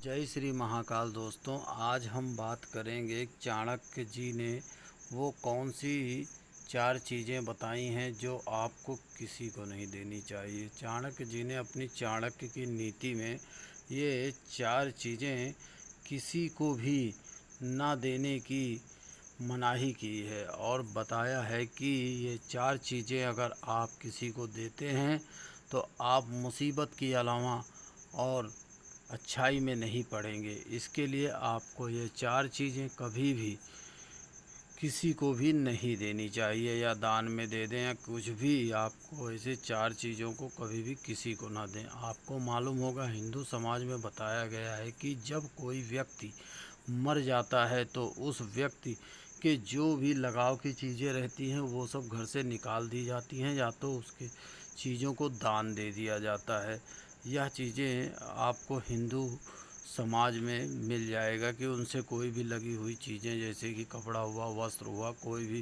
जय श्री महाकाल। दोस्तों, आज हम बात करेंगे चाणक्य जी ने वो कौन सी 4 चीज़ें बताई हैं जो आपको किसी को नहीं देनी चाहिए। चाणक्य जी ने अपनी चाणक्य की नीति में ये 4 चीज़ें किसी को भी ना देने की मनाही की है और बताया है कि ये 4 चीज़ें अगर आप किसी को देते हैं तो आप मुसीबत के अलावा और अच्छाई में नहीं पड़ेंगे। इसके लिए आपको ये 4 चीज़ें कभी भी किसी को भी नहीं देनी चाहिए, या दान में दे दें या कुछ भी। आपको ऐसे 4 चीज़ों को कभी भी किसी को ना दें। आपको मालूम होगा, हिंदू समाज में बताया गया है कि जब कोई व्यक्ति मर जाता है तो उस व्यक्ति के जो भी लगाव की चीज़ें रहती हैं वो सब घर से निकाल दी जाती हैं, या तो उसके चीज़ों को दान दे दिया जाता है। यह चीज़ें आपको हिंदू समाज में मिल जाएगा कि उनसे कोई भी लगी हुई चीज़ें जैसे कि कपड़ा हुआ, वस्त्र हुआ, कोई भी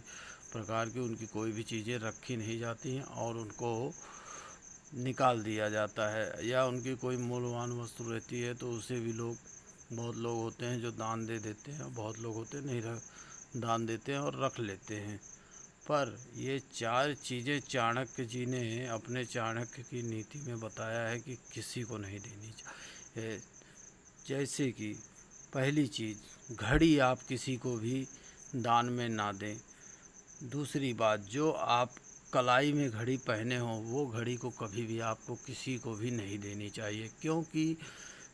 प्रकार की उनकी कोई भी चीज़ें रखी नहीं जाती हैं और उनको निकाल दिया जाता है। या उनकी कोई मूल्यवान वस्तु रहती है तो उसे भी बहुत लोग होते हैं जो दान दे देते हैं, बहुत लोग होते हैं नहीं दान देते हैं और रख लेते हैं। पर ये 4 चीज़ें चाणक्य जी ने अपने चाणक्य की नीति में बताया है कि किसी को नहीं देनी चाहिए। जैसे कि पहली चीज़, घड़ी आप किसी को भी दान में ना दें। दूसरी बात, जो आप कलाई में घड़ी पहने हो वो घड़ी को कभी भी आपको किसी को भी नहीं देनी चाहिए, क्योंकि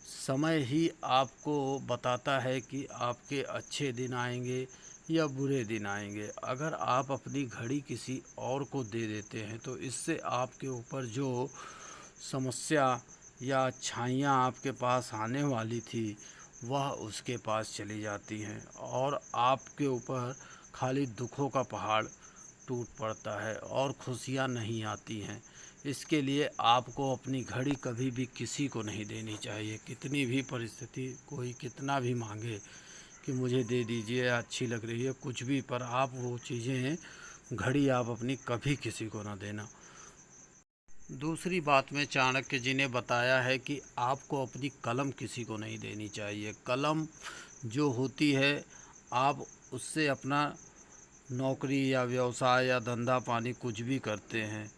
समय ही आपको बताता है कि आपके अच्छे दिन आएंगे या बुरे दिन आएंगे। अगर आप अपनी घड़ी किसी और को दे देते हैं तो इससे आपके ऊपर जो समस्या या छाइयाँ आपके पास आने वाली थी वह उसके पास चली जाती हैं और आपके ऊपर खाली दुखों का पहाड़ टूट पड़ता है और खुशियाँ नहीं आती हैं। इसके लिए आपको अपनी घड़ी कभी भी किसी को नहीं देनी चाहिए। कितनी भी परिस्थिति, कोई कितना भी मांगे कि मुझे दे दीजिए, अच्छी लग रही है, कुछ भी, पर आप वो चीज़ें, घड़ी आप अपनी कभी किसी को ना देना। दूसरी बात में चाणक्य जी ने बताया है कि आपको अपनी कलम किसी को नहीं देनी चाहिए। कलम जो होती है, आप उससे अपना नौकरी या व्यवसाय या धंधा पानी कुछ भी करते हैं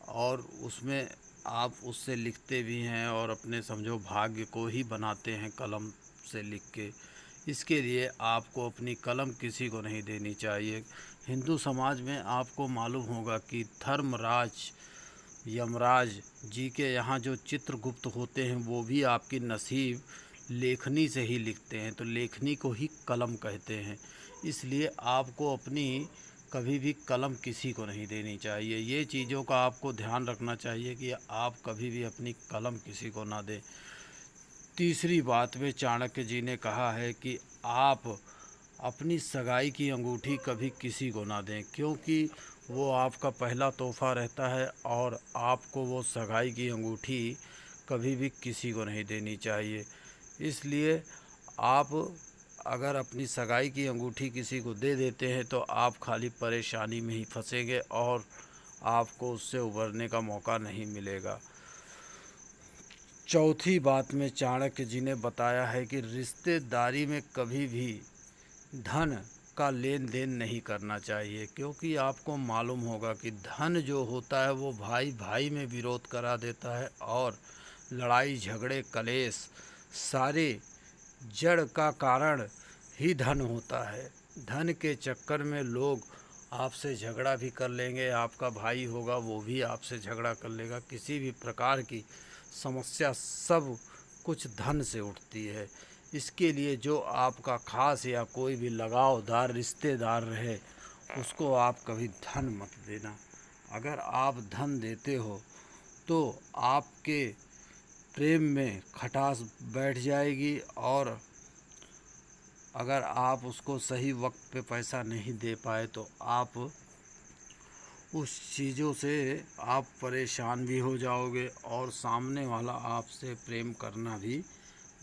और उसमें आप उससे लिखते भी हैं और अपने समझो भाग्य को ही बनाते हैं कलम से लिख के। इसके लिए आपको अपनी कलम किसी को नहीं देनी चाहिए। हिंदू समाज में आपको मालूम होगा कि धर्मराज यमराज जी के यहाँ जो चित्रगुप्त होते हैं वो भी आपकी नसीब लेखनी से ही लिखते हैं, तो लेखनी को ही कलम कहते हैं। इसलिए आपको अपनी कभी भी कलम किसी को नहीं देनी चाहिए। ये चीज़ों का आपको ध्यान रखना चाहिए कि आप कभी भी अपनी कलम किसी को ना दें। तीसरी बात में चाणक्य जी ने कहा है कि आप अपनी सगाई की अंगूठी कभी किसी को ना दें, क्योंकि वो आपका पहला तोहफ़ा रहता है और आपको वो सगाई की अंगूठी कभी भी किसी को नहीं देनी चाहिए। इसलिए आप अगर अपनी सगाई की अंगूठी किसी को दे देते हैं तो आप खाली परेशानी में ही फंसेंगे और आपको उससे उभरने का मौका नहीं मिलेगा। चौथी बात में चाणक्य जी ने बताया है कि रिश्तेदारी में कभी भी धन का लेन देन नहीं करना चाहिए, क्योंकि आपको मालूम होगा कि धन जो होता है वो भाई भाई में विरोध करा देता है और लड़ाई झगड़े कलेश सारे जड़ का कारण ही धन होता है। धन के चक्कर में लोग आपसे झगड़ा भी कर लेंगे, आपका भाई होगा वो भी आपसे झगड़ा कर लेगा। किसी भी प्रकार की समस्या सब कुछ धन से उठती है। इसके लिए जो आपका खास या कोई भी लगावदार रिश्तेदार रहे उसको आप कभी धन मत देना। अगर आप धन देते हो तो आपके प्रेम में खटास बैठ जाएगी, और अगर आप उसको सही वक्त पे पैसा नहीं दे पाए तो आप उस चीज़ों से आप परेशान भी हो जाओगे और सामने वाला आपसे प्रेम करना भी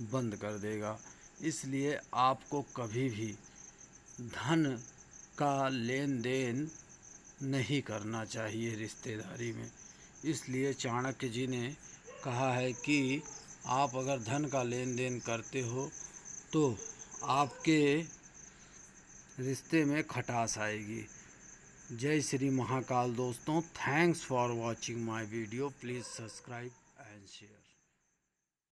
बंद कर देगा। इसलिए आपको कभी भी धन का लेन देन नहीं करना चाहिए रिश्तेदारी में। इसलिए चाणक्य जी ने कहा है कि आप अगर धन का लेन देन करते हो तो आपके रिश्ते में खटास आएगी। जय श्री महाकाल दोस्तों, thanks for watching my video, please subscribe and share.